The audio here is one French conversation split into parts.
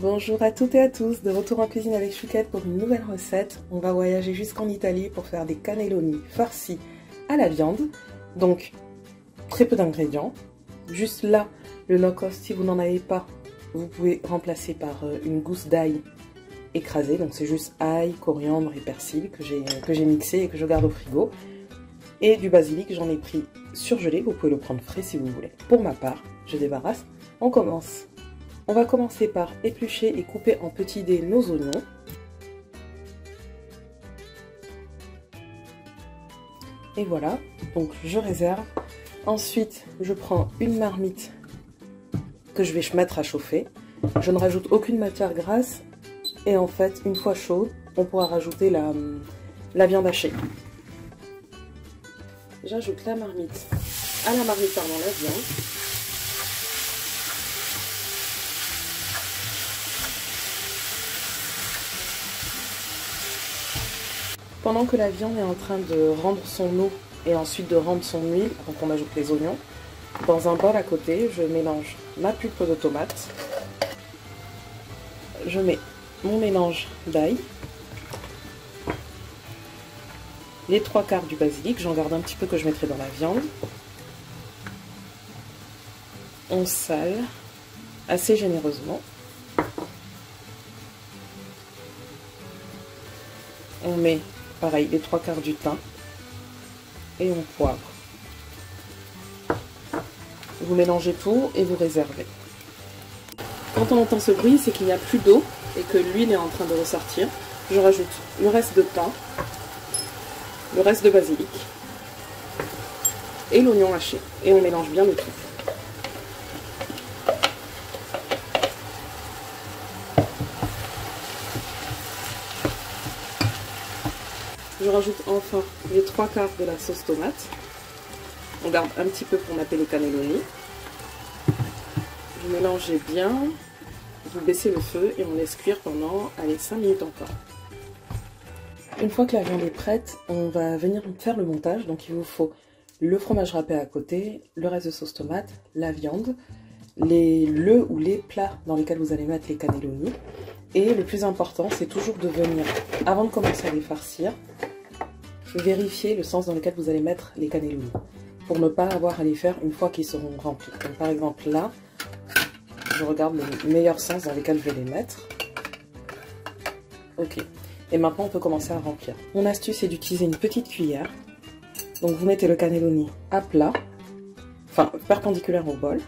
Bonjour à toutes et à tous, de retour en cuisine avec Chouquette pour une nouvelle recette. On va voyager jusqu'en Italie pour faire des cannelloni farcis à la viande. Donc, très peu d'ingrédients. Juste là, le no-cost, si vous n'en avez pas, vous pouvez remplacer par une gousse d'ail écrasée. Donc c'est juste ail, coriandre et persil que j'ai mixé et que je garde au frigo. Et du basilic, j'en ai pris surgelé, vous pouvez le prendre frais si vous voulez. Pour ma part, je débarrasse. On commence. On va commencer par éplucher et couper en petits dés nos oignons. Et voilà, donc je réserve. Ensuite, je prends une marmite que je vais mettre à chauffer. Je ne rajoute aucune matière grasse. Et en fait, une fois chaude, on pourra rajouter la viande hachée. J'ajoute la marmite à la marmite, pardon, la viande. Pendant que la viande est en train de rendre son eau et ensuite de rendre son huile, donc on ajoute les oignons. Dans un bol à côté, je mélange ma pulpe de tomate. Je mets mon mélange d'ail. Les 3/4 du basilic, j'en garde un petit peu que je mettrai dans la viande. On sale assez généreusement. On met pareil les 3/4 du thym et on poivre. Vous mélangez tout et vous réservez. Quand on entend ce bruit, c'est qu'il n'y a plus d'eau et que l'huile est en train de ressortir. Je rajoute le reste de thym, le reste de basilic et l'oignon haché. Et on mélange bien le tout. Je rajoute enfin les 3/4 de la sauce tomate. On garde un petit peu pour napper les cannelloni. Vous mélangez bien, vous baissez le feu et on laisse cuire pendant 5 minutes encore. Une fois que la viande est prête, on va venir faire le montage. Donc il vous faut le fromage râpé à côté, le reste de sauce tomate, la viande, le ou les plats dans lesquels vous allez mettre les cannelloni. Et le plus important, c'est toujours de venir, avant de commencer à les farcir, vérifier le sens dans lequel vous allez mettre les cannelloni, pour ne pas avoir à les faire une fois qu'ils seront remplis. Donc par exemple là, je regarde le meilleur sens dans lequel je vais les mettre. Ok, et maintenant on peut commencer à remplir. Mon astuce est d'utiliser une petite cuillère. Donc vous mettez le cannelloni à plat, enfin perpendiculaire au bol.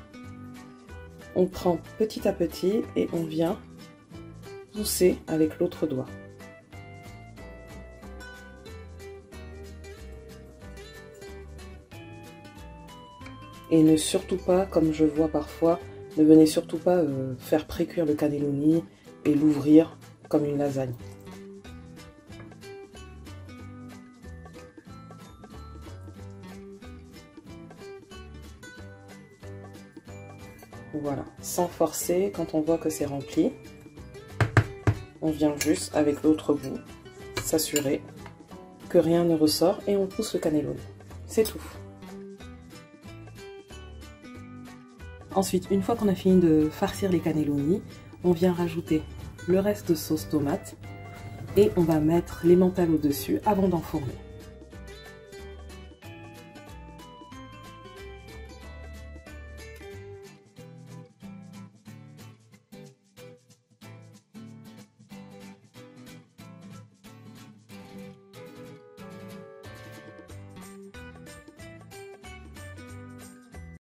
On prend petit à petit et on vient pousser avec l'autre doigt. Et ne surtout pas, comme je vois parfois, ne venez surtout pas faire pré-cuire le cannelloni et l'ouvrir comme une lasagne. Voilà, sans forcer, quand on voit que c'est rempli, on vient juste avec l'autre bout s'assurer que rien ne ressort et on pousse le cannelloni. C'est tout. Ensuite, une fois qu'on a fini de farcir les cannelloni, on vient rajouter le reste de sauce tomate et on va mettre l'emmental au-dessus avant d'enfourner.